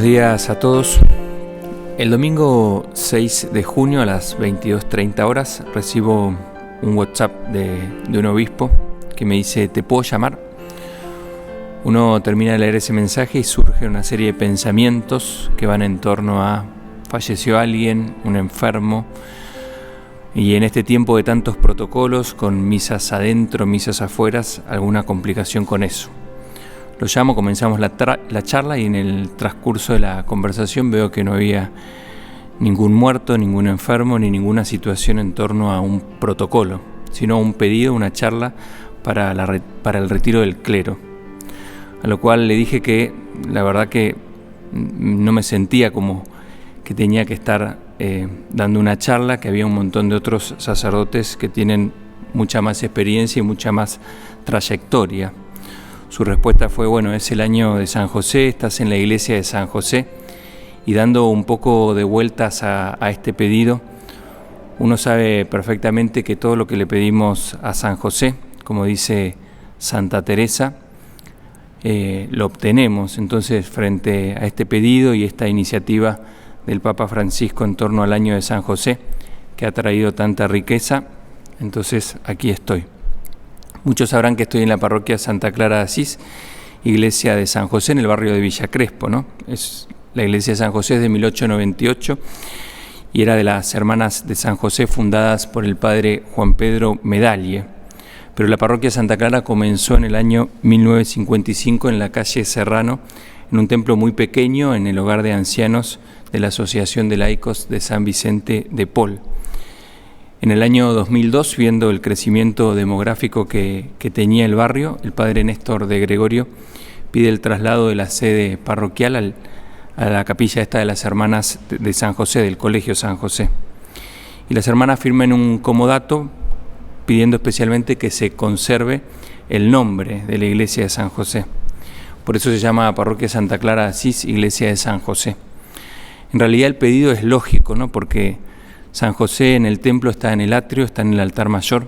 Buenos días a todos. El domingo 6 de junio a las 22:30 horas recibo un WhatsApp de un obispo que me dice: ¿te puedo llamar? Uno termina de leer ese mensaje y surge una serie de pensamientos que van en torno a falleció alguien, un enfermo, y en este tiempo de tantos protocolos, con misas adentro, misas afuera, alguna complicación con eso. Lo llamo, comenzamos la charla y en el transcurso de la conversación veo que no había ningún muerto, ningún enfermo, ni ninguna situación en torno a un protocolo, sino un pedido, una charla para el retiro del clero. A lo cual le dije que la verdad que no me sentía como que tenía que estar dando una charla, que había un montón de otros sacerdotes que tienen mucha más experiencia y mucha más trayectoria. Su respuesta fue: bueno, es el año de San José, estás en la iglesia de San José. Y dando un poco de vueltas a este pedido, uno sabe perfectamente que todo lo que le pedimos a San José, como dice Santa Teresa, lo obtenemos. Entonces, frente a este pedido y esta iniciativa del Papa Francisco en torno al año de San José, que ha traído tanta riqueza, entonces aquí estoy. Muchos sabrán que estoy en la parroquia Santa Clara de Asís, iglesia de San José, en el barrio de Villa Crespo, ¿no? La iglesia de San José es de 1898 y era de las hermanas de San José fundadas por el padre Juan Pedro Medalle. Pero la parroquia Santa Clara comenzó en el año 1955 en la calle Serrano, en un templo muy pequeño, en el hogar de ancianos de la Asociación de Laicos de San Vicente de Paul. En el año 2002, viendo el crecimiento demográfico que tenía el barrio, el padre Néstor de Gregorio pide el traslado de la sede parroquial a la capilla esta de las hermanas de San José, del Colegio San José. Y las hermanas firman un comodato pidiendo especialmente que se conserve el nombre de la iglesia de San José. Por eso se llama Parroquia Santa Clara de Asís, Iglesia de San José. En realidad el pedido es lógico, ¿no? Porque San José en el templo está en el atrio, está en el altar mayor.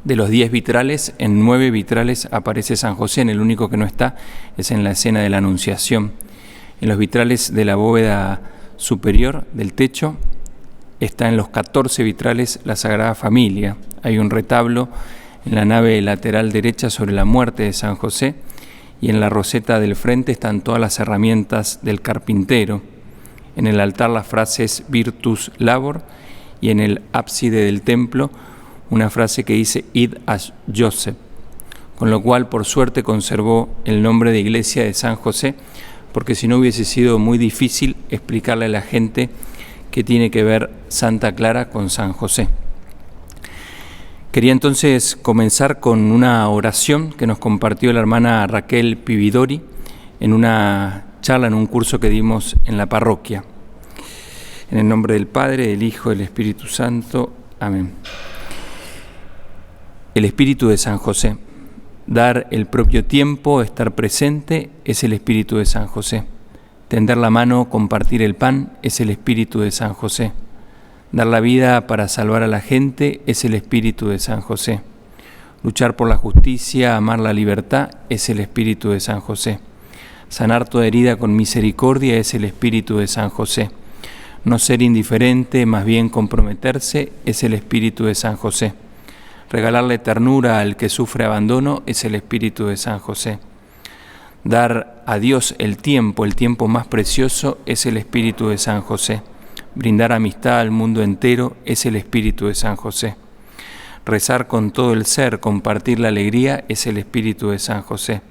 De los 10 vitrales, en 9 vitrales aparece San José, en el único que no está es en la escena de la Anunciación. En los vitrales de la bóveda superior del techo está en los 14 vitrales la Sagrada Familia. Hay un retablo en la nave lateral derecha sobre la muerte de San José y en la roseta del frente están todas las herramientas del carpintero. En el altar las frases Virtus Labor y en el ábside del templo una frase que dice Id as Joseph, con lo cual por suerte conservó el nombre de Iglesia de San José, porque si no hubiese sido muy difícil explicarle a la gente qué tiene que ver Santa Clara con San José. Quería entonces comenzar con una oración que nos compartió la hermana Raquel Pividori en una charla, en un curso que dimos en la parroquia. En el nombre del Padre, del Hijo y del Espíritu Santo. Amén. El Espíritu de San José. Dar el propio tiempo, estar presente, es el Espíritu de San José. Tender la mano, compartir el pan, es el Espíritu de San José. Dar la vida para salvar a la gente, es el Espíritu de San José. Luchar por la justicia, amar la libertad, es el Espíritu de San José. Sanar toda herida con misericordia, es el Espíritu de San José. No ser indiferente, más bien comprometerse, es el Espíritu de San José. Regalarle ternura al que sufre abandono, es el Espíritu de San José. Dar a Dios el tiempo más precioso, es el Espíritu de San José. Brindar amistad al mundo entero, es el Espíritu de San José. Rezar con todo el ser, compartir la alegría, es el Espíritu de San José.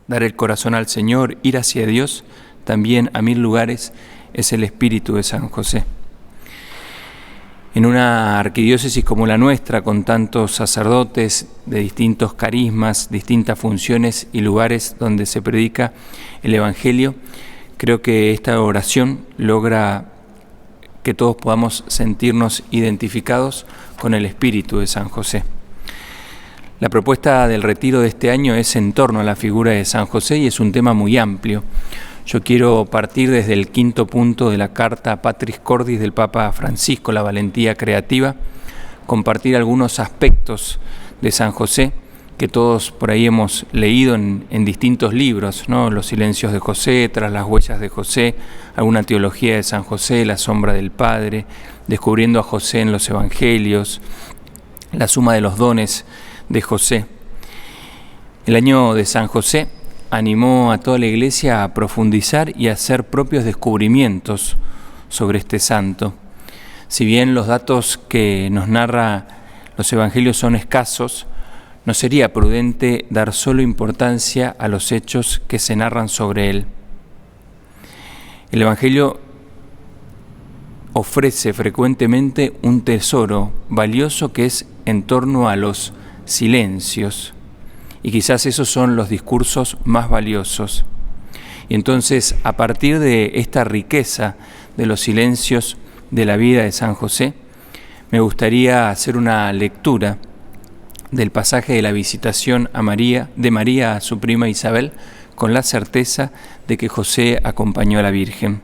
Dar el corazón al Señor, ir hacia Dios, también a 1000 lugares, es el Espíritu de San José. En una arquidiócesis como la nuestra, con tantos sacerdotes de distintos carismas, distintas funciones y lugares donde se predica el Evangelio, creo que esta oración logra que todos podamos sentirnos identificados con el Espíritu de San José. La propuesta del retiro de este año es en torno a la figura de San José y es un tema muy amplio. Yo quiero partir desde el 5º punto de la carta Patris Cordis del Papa Francisco, la valentía creativa, compartir algunos aspectos de San José que todos por ahí hemos leído en distintos libros, ¿no? Los silencios de José, Tras las huellas de José, alguna teología de San José, La sombra del Padre, Descubriendo a José en los Evangelios, La suma de los dones de José. El año de San José animó a toda la Iglesia a profundizar y a hacer propios descubrimientos sobre este santo. Si bien los datos que nos narra los Evangelios son escasos, no sería prudente dar solo importancia a los hechos que se narran sobre él. El Evangelio ofrece frecuentemente un tesoro valioso que es en torno a los silencios, y quizás esos son los discursos más valiosos. Y entonces, a partir de esta riqueza de los silencios de la vida de San José, me gustaría hacer una lectura del pasaje de la visitación de María a su prima Isabel, con la certeza de que José acompañó a la Virgen.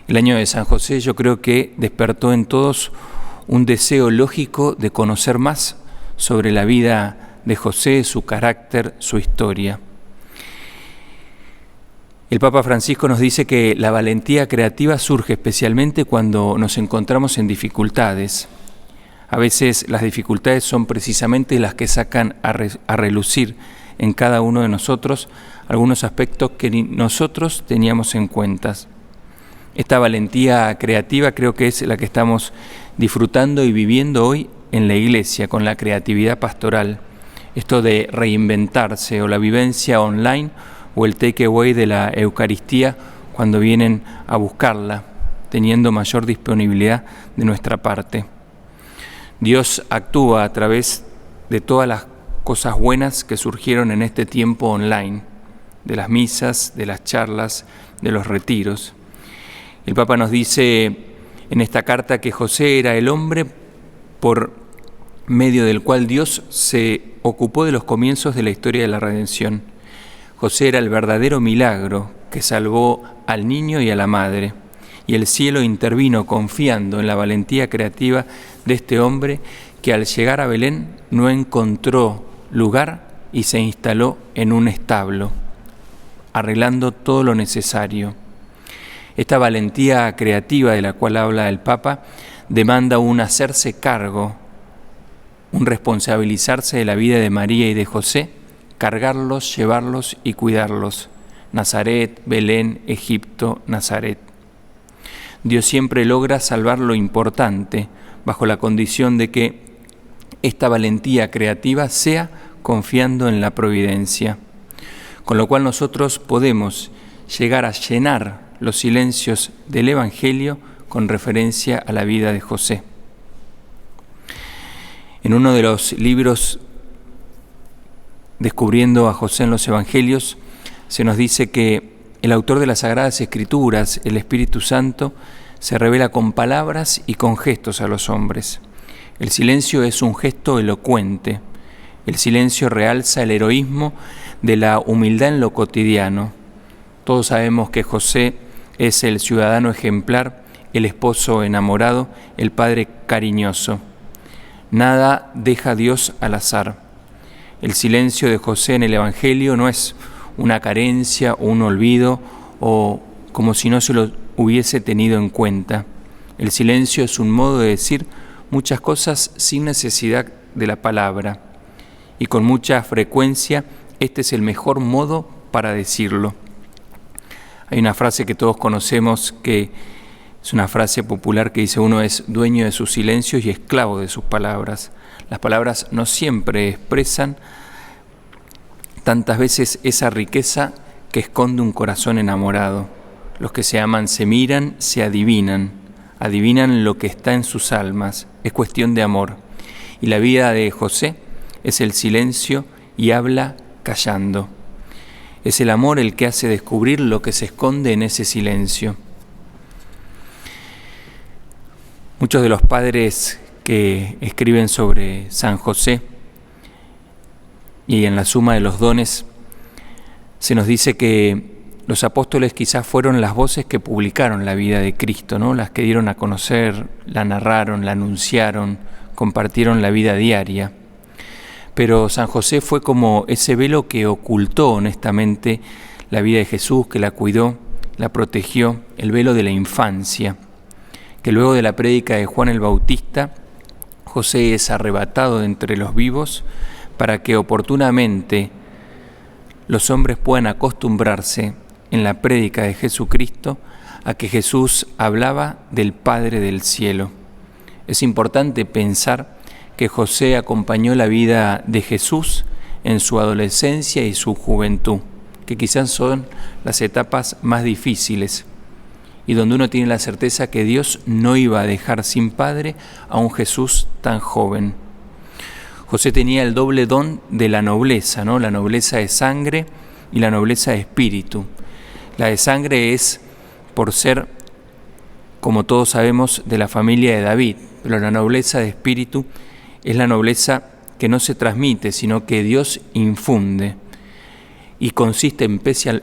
El año de San José yo creo que despertó en todos un deseo lógico de conocer más sobre la vida de José, su carácter, su historia. El Papa Francisco nos dice que la valentía creativa surge especialmente cuando nos encontramos en dificultades. A veces las dificultades son precisamente las que sacan a relucir en cada uno de nosotros algunos aspectos que ni nosotros teníamos en cuenta. Esta valentía creativa creo que es la que estamos disfrutando y viviendo hoy en la Iglesia con la creatividad pastoral. Esto de reinventarse, o la vivencia online, o el takeaway de la Eucaristía cuando vienen a buscarla, teniendo mayor disponibilidad de nuestra parte. Dios actúa a través de todas las cosas buenas que surgieron en este tiempo online, de las misas, de las charlas, de los retiros. El Papa nos dice en esta carta que José era el hombre por medio del cual Dios se ocupó de los comienzos de la historia de la redención. José era el verdadero milagro que salvó al niño y a la madre, y el cielo intervino confiando en la valentía creativa de este hombre que al llegar a Belén no encontró lugar y se instaló en un establo, arreglando todo lo necesario. Esta valentía creativa de la cual habla el Papa demanda un hacerse cargo, un responsabilizarse de la vida de María y de José, cargarlos, llevarlos y cuidarlos. Nazaret, Belén, Egipto, Nazaret. Dios siempre logra salvar lo importante bajo la condición de que esta valentía creativa sea confiando en la providencia, con lo cual nosotros podemos llegar a llenar los silencios del Evangelio con referencia a la vida de José. En uno de los libros Descubriendo a José en los Evangelios, se nos dice que el autor de las Sagradas Escrituras, el Espíritu Santo, se revela con palabras y con gestos a los hombres. El silencio es un gesto elocuente. El silencio realza el heroísmo de la humildad en lo cotidiano. Todos sabemos que José es el ciudadano ejemplar, el esposo enamorado, el padre cariñoso. Nada deja a Dios al azar. El silencio de José en el Evangelio no es una carencia o un olvido o como si no se lo hubiese tenido en cuenta. El silencio es un modo de decir muchas cosas sin necesidad de la palabra, y con mucha frecuencia este es el mejor modo para decirlo. Hay una frase que todos conocemos que es una frase popular que dice: uno es dueño de sus silencios y esclavo de sus palabras. Las palabras no siempre expresan tantas veces esa riqueza que esconde un corazón enamorado. Los que se aman se miran, se adivinan lo que está en sus almas. Es cuestión de amor. Y la vida de José es el silencio y habla callando. Es el amor el que hace descubrir lo que se esconde en ese silencio. Muchos de los padres que escriben sobre San José y en la suma de los dones se nos dice que los apóstoles quizás fueron las voces que publicaron la vida de Cristo, ¿no? Las que dieron a conocer, la narraron, la anunciaron, compartieron la vida diaria. Pero San José fue como ese velo que ocultó honestamente la vida de Jesús, que la cuidó, la protegió, el velo de la infancia, que luego de la prédica de Juan el Bautista, José es arrebatado de entre los vivos para que oportunamente los hombres puedan acostumbrarse en la prédica de Jesucristo a que Jesús hablaba del Padre del cielo. Es importante pensar que José acompañó la vida de Jesús en su adolescencia y su juventud, que quizás son las etapas más difíciles y donde uno tiene la certeza que Dios no iba a dejar sin padre a un Jesús tan joven. José tenía el doble don de la nobleza, ¿no? La nobleza de sangre y la nobleza de espíritu. La de sangre es por ser, como todos sabemos, de la familia de David, pero la nobleza de espíritu es la nobleza que no se transmite, sino que Dios infunde, y consiste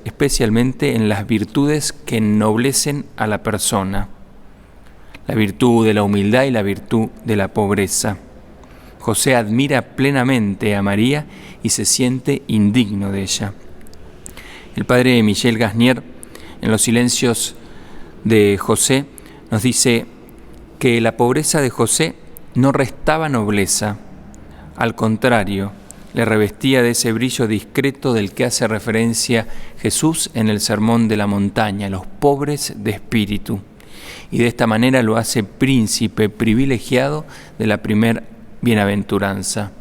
especialmente en las virtudes que ennoblecen a la persona, la virtud de la humildad y la virtud de la pobreza. José admira plenamente a María y se siente indigno de ella. El padre Michel Gasnier, en los silencios de José, nos dice que la pobreza de José no restaba nobleza, al contrario, le revestía de ese brillo discreto del que hace referencia Jesús en el Sermón de la Montaña, los pobres de espíritu, y de esta manera lo hace príncipe privilegiado de la primer bienaventuranza.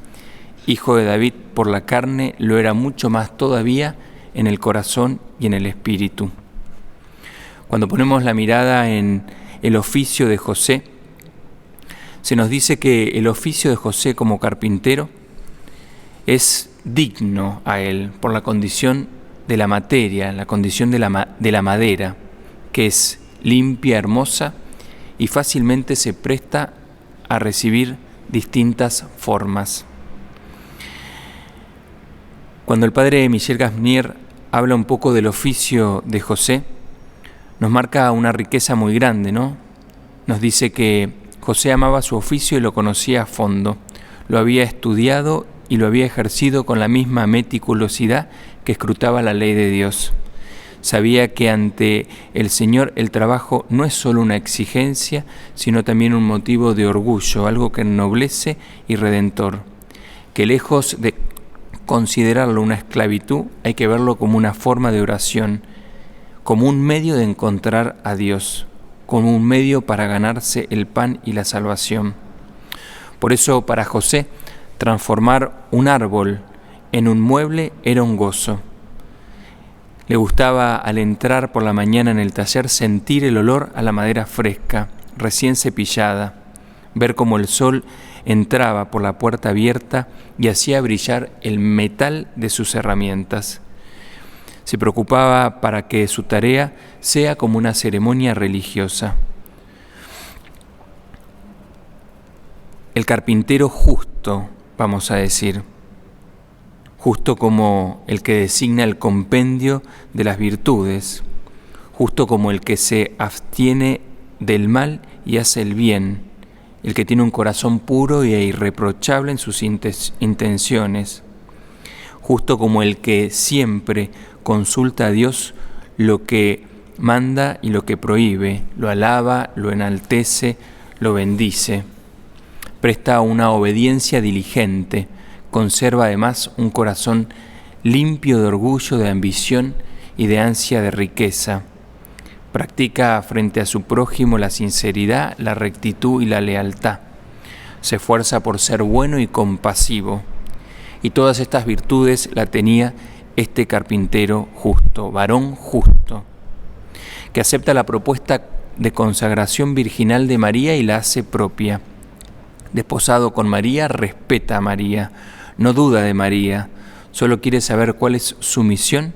Hijo de David por la carne, lo era mucho más todavía en el corazón y en el espíritu. Cuando ponemos la mirada en el oficio de José, se nos dice que el oficio de José como carpintero es digno a él por la condición de la materia, la condición de la madera, que es limpia, hermosa y fácilmente se presta a recibir distintas formas. Cuando el padre Michel Gasnier habla un poco del oficio de José, nos marca una riqueza muy grande, ¿no? Nos dice que José amaba su oficio y lo conocía a fondo, lo había estudiado y lo había ejercido con la misma meticulosidad que escrutaba la ley de Dios. Sabía que ante el Señor el trabajo no es solo una exigencia, sino también un motivo de orgullo, algo que ennoblece y redentor, que lejos de considerarlo una esclavitud, hay que verlo como una forma de oración, como un medio de encontrar a Dios, como un medio para ganarse el pan y la salvación. Por eso para José, transformar un árbol en un mueble era un gozo. Le gustaba al entrar por la mañana en el taller sentir el olor a la madera fresca, recién cepillada, ver cómo el sol entraba por la puerta abierta y hacía brillar el metal de sus herramientas. Se preocupaba para que su tarea sea como una ceremonia religiosa. El carpintero justo, vamos a decir, justo como el que designa el compendio de las virtudes, justo como el que se abstiene del mal y hace el bien, el que tiene un corazón puro e irreprochable en sus intenciones, justo como el que siempre consulta a Dios lo que manda y lo que prohíbe, lo alaba, lo enaltece, lo bendice. Presta una obediencia diligente, conserva además un corazón limpio de orgullo, de ambición y de ansia de riqueza. Practica frente a su prójimo la sinceridad, la rectitud y la lealtad. Se esfuerza por ser bueno y compasivo. Y todas estas virtudes la tenía este carpintero justo, varón justo, que acepta la propuesta de consagración virginal de María y la hace propia. Desposado con María, respeta a María, no duda de María, solo quiere saber cuál es su misión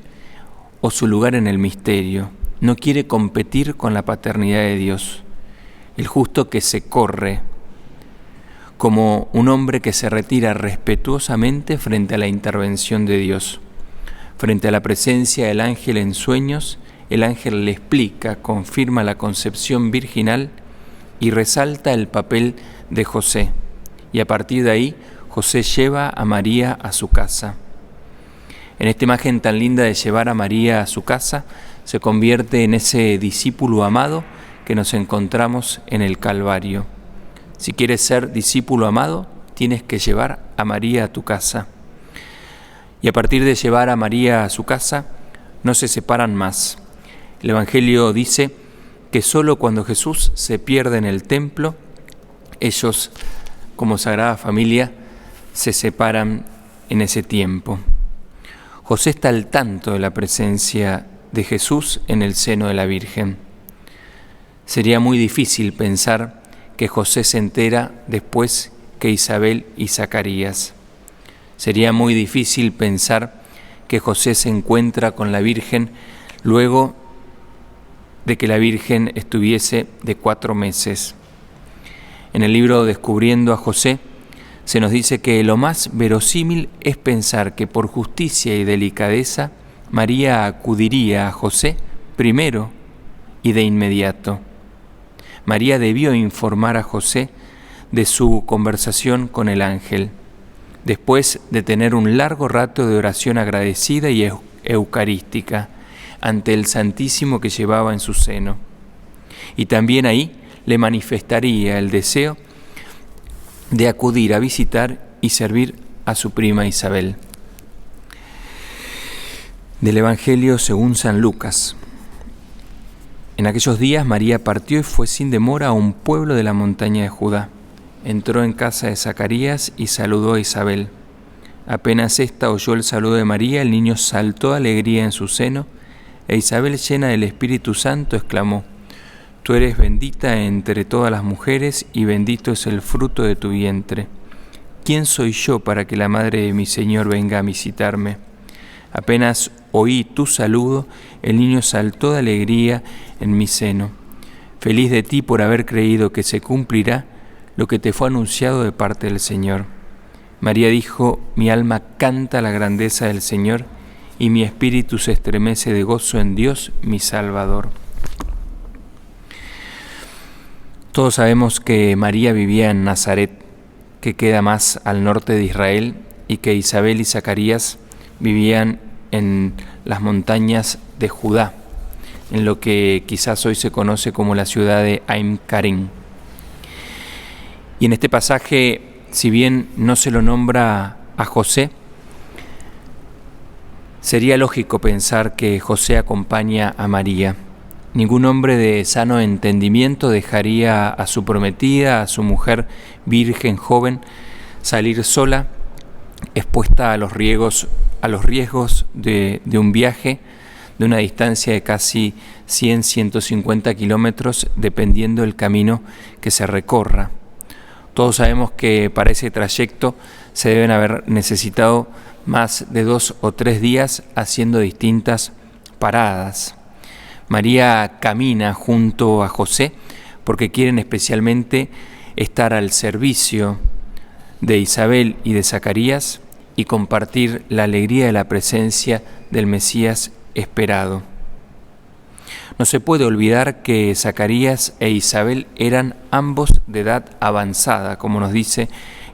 o su lugar en el misterio. No quiere competir con la paternidad de Dios. El justo que se corre, como un hombre que se retira respetuosamente frente a la intervención de Dios. Frente a la presencia del ángel en sueños, el ángel le explica, confirma la concepción virginal y resalta el papel de José. Y a partir de ahí, José lleva a María a su casa. En esta imagen tan linda de llevar a María a su casa, se convierte en ese discípulo amado que nos encontramos en el Calvario. Si quieres ser discípulo amado, tienes que llevar a María a tu casa. Y a partir de llevar a María a su casa, no se separan más. El Evangelio dice que solo cuando Jesús se pierde en el templo, ellos, como Sagrada Familia, se separan en ese tiempo. José está al tanto de la presencia de Jesús en el seno de la Virgen. Sería muy difícil pensar que José se entera después que Isabel y Zacarías. Sería muy difícil pensar que José se encuentra con la Virgen luego de que la Virgen estuviese de 4 meses. En el libro Descubriendo a José se nos dice que lo más verosímil es pensar que por justicia y delicadeza María acudiría a José primero y de inmediato. María debió informar a José de su conversación con el ángel, después de tener un largo rato de oración agradecida y eucarística ante el Santísimo que llevaba en su seno. Y también ahí le manifestaría el deseo de acudir a visitar y servir a su prima Isabel. Del Evangelio según San Lucas. En aquellos días María partió y fue sin demora a un pueblo de la montaña de Judá. Entró en casa de Zacarías y saludó a Isabel. Apenas ésta oyó el saludo de María, el niño saltó de alegría en su seno, e Isabel, llena del Espíritu Santo, exclamó: Tú eres bendita entre todas las mujeres, y bendito es el fruto de tu vientre. ¿Quién soy yo para que la madre de mi Señor venga a visitarme? Apenas oí tu saludo, el niño saltó de alegría en mi seno. Feliz de ti por haber creído que se cumplirá lo que te fue anunciado de parte del Señor. María dijo: Mi alma canta la grandeza del Señor, y mi espíritu se estremece de gozo en Dios, mi Salvador. Todos sabemos que María vivía en Nazaret, que queda más al norte de Israel, y que Isabel y Zacarías vivían en las montañas de Judá, en lo que quizás hoy se conoce como la ciudad de Aim Karim. Y en este pasaje, si bien no se lo nombra a José, sería lógico pensar que José acompaña a María. Ningún hombre de sano entendimiento dejaría a su prometida, a su mujer virgen joven, salir sola, expuesta a los riesgos de un viaje de una distancia de casi 100-150 kilómetros, dependiendo del camino que se recorra. Todos sabemos que para ese trayecto se deben haber necesitado más de 2 o 3 días haciendo distintas paradas. María camina junto a José porque quieren especialmente estar al servicio de Isabel y de Zacarías y compartir la alegría de la presencia del Mesías esperado. No se puede olvidar que Zacarías e Isabel eran ambos de edad avanzada, como nos dice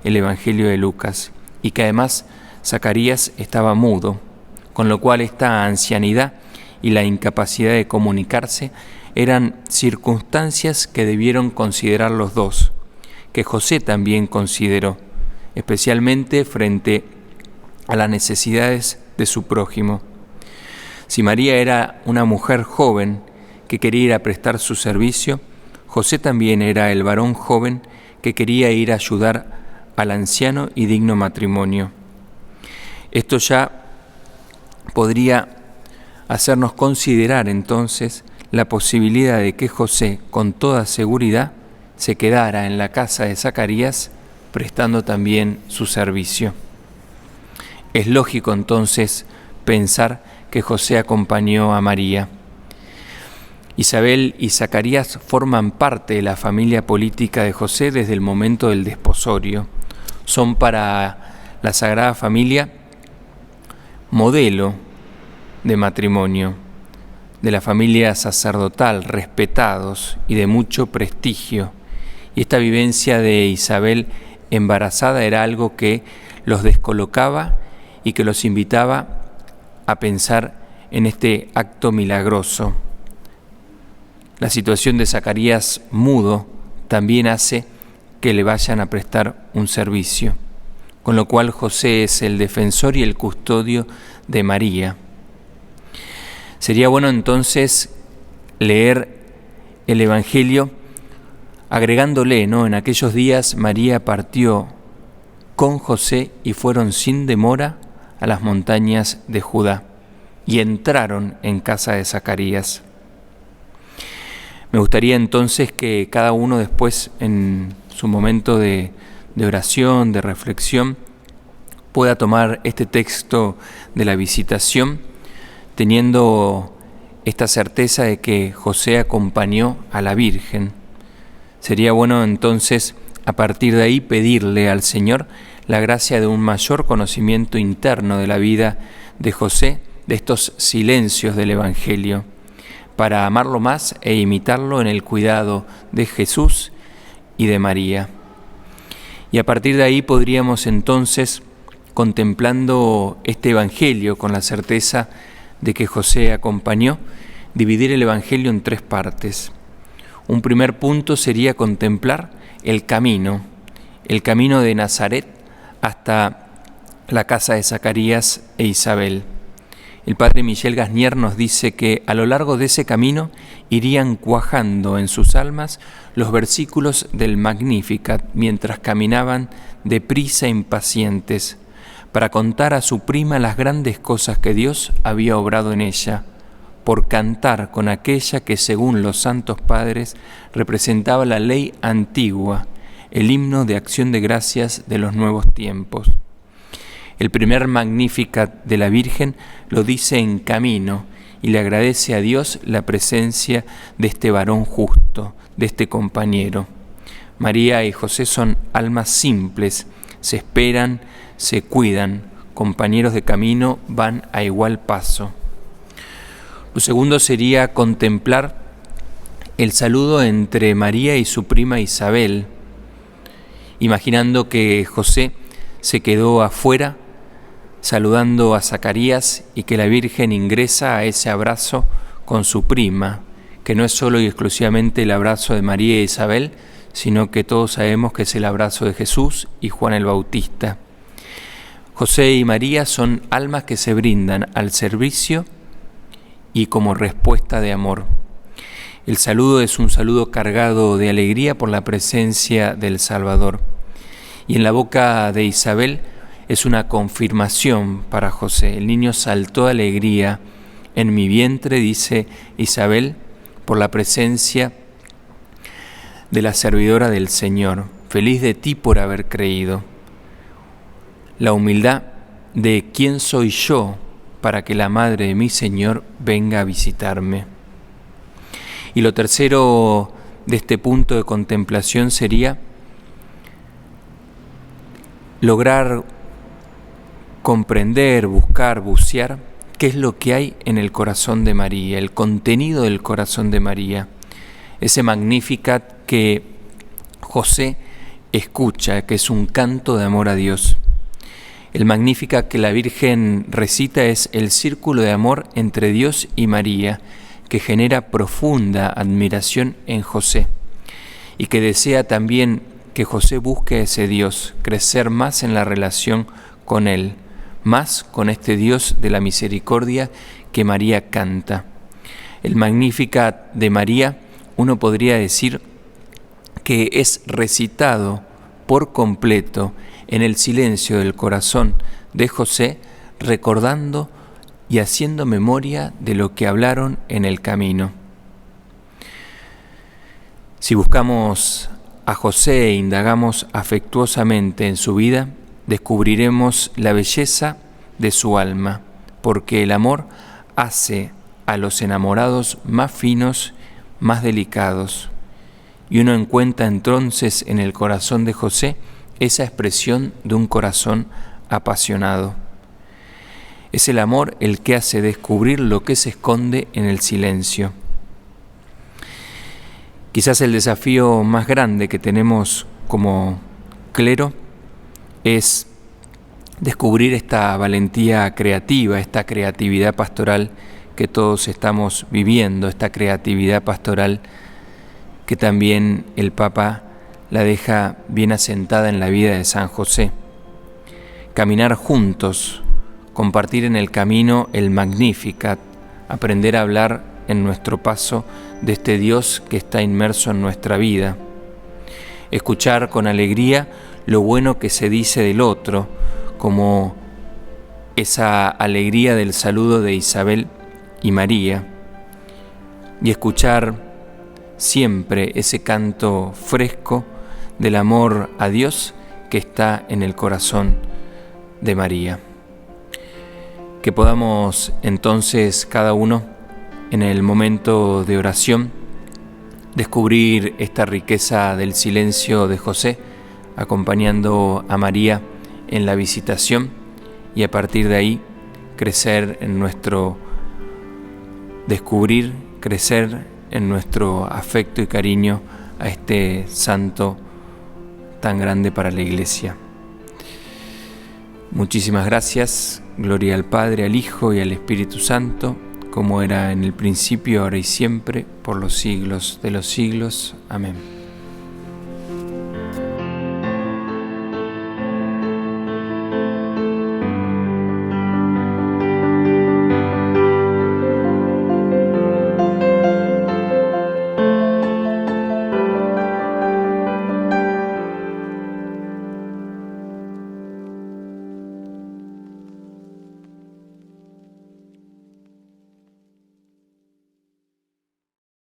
el Evangelio de Lucas, y que además Zacarías estaba mudo, con lo cual esta ancianidad y la incapacidad de comunicarse eran circunstancias que debieron considerar los dos, que José también consideró, especialmente frente a las necesidades de su prójimo. Si María era una mujer joven que quería ir a prestar su servicio, José también era el varón joven que quería ir a ayudar al anciano y digno matrimonio. Esto ya podría hacernos considerar entonces la posibilidad de que José, con toda seguridad, se quedara en la casa de Zacarías prestando también su servicio. Es lógico entonces pensar que José acompañó a María. Isabel y Zacarías forman parte de la familia política de José desde el momento del desposorio. Son para la Sagrada Familia modelo de matrimonio, de la familia sacerdotal, respetados y de mucho prestigio. Y esta vivencia de Isabel embarazada era algo que los descolocaba y que los invitaba a pensar en este acto milagroso. La situación de Zacarías mudo también hace que le vayan a prestar un servicio, con lo cual José es el defensor y el custodio de María. Sería bueno entonces leer el Evangelio agregándole, ¿no? En aquellos días María partió con José y fueron sin demora a las montañas de Judá y entraron en casa de Zacarías. Me gustaría entonces que cada uno después, en su momento de oración, de reflexión, pueda tomar este texto de la visitación, teniendo esta certeza de que José acompañó a la Virgen. Sería bueno entonces, a partir de ahí, pedirle al Señor la gracia de un mayor conocimiento interno de la vida de José, de estos silencios del Evangelio, para amarlo más e imitarlo en el cuidado de Jesús y de María. Y a partir de ahí podríamos entonces, contemplando este Evangelio con la certeza de que José acompañó, dividir el Evangelio en 3 partes. Un primer punto sería contemplar el camino de Nazaret hasta la casa de Zacarías e Isabel. El padre Michel Gasnier nos dice que a lo largo de ese camino irían cuajando en sus almas los versículos del Magnificat mientras caminaban deprisa impacientes para contar a su prima las grandes cosas que Dios había obrado en ella, por cantar con aquella que según los santos padres representaba la ley antigua, el himno de acción de gracias de los nuevos tiempos. El primer Magnificat de la Virgen lo dice en camino y le agradece a Dios la presencia de este varón justo, de este compañero. María y José son almas simples, se esperan, se cuidan, compañeros de camino, van a igual paso. Lo segundo sería contemplar el saludo entre María y su prima Isabel, imaginando que José se quedó afuera saludando a Zacarías y que la Virgen ingresa a ese abrazo con su prima, que no es solo y exclusivamente el abrazo de María e Isabel, sino que todos sabemos que es el abrazo de Jesús y Juan el Bautista. José y María son almas que se brindan al servicio y como respuesta de amor. El saludo es un saludo cargado de alegría por la presencia del Salvador. Y en la boca de Isabel es una confirmación para José. El niño saltó de alegría en mi vientre, dice Isabel, por la presencia de la servidora del Señor. Feliz de ti por haber creído. La humildad de quién soy yo para que la madre de mi Señor venga a visitarme. Y lo tercero de este punto de contemplación sería lograr comprender, buscar, bucear qué es lo que hay en el corazón de María, el contenido del corazón de María, ese Magnificat que José escucha, que es un canto de amor a Dios. El Magnificat que la Virgen recita es el círculo de amor entre Dios y María, que genera profunda admiración en José y que desea también que José busque a ese Dios, crecer más en la relación con Él, más con este Dios de la misericordia que María canta. El Magnificat de María, uno podría decir que es recitado por completo en el silencio del corazón de José, recordando y haciendo memoria de lo que hablaron en el camino. Si buscamos a José e indagamos afectuosamente en su vida, descubriremos la belleza de su alma, porque el amor hace a los enamorados más finos, más delicados. Y uno encuentra entonces en el corazón de José esa expresión de un corazón apasionado. Es el amor el que hace descubrir lo que se esconde en el silencio. Quizás el desafío más grande que tenemos como clero es descubrir esta valentía creativa, esta creatividad pastoral que todos estamos viviendo, esta creatividad pastoral que también el Papa la deja bien asentada en la vida de San José. Caminar juntos, compartir en el camino el Magnificat, aprender a hablar en nuestro paso de este Dios que está inmerso en nuestra vida. Escuchar con alegría lo bueno que se dice del otro, como esa alegría del saludo de Isabel y María, y escuchar siempre ese canto fresco del amor a Dios que está en el corazón de María. Que podamos entonces cada uno en el momento de oración descubrir esta riqueza del silencio de José, acompañando a María en la visitación, y a partir de ahí crecer en nuestro descubrir, crecer en nuestro afecto y cariño a este santo tan grande para la Iglesia. Muchísimas gracias. Gloria al Padre, al Hijo y al Espíritu Santo, como era en el principio, ahora y siempre, por los siglos de los siglos. Amén.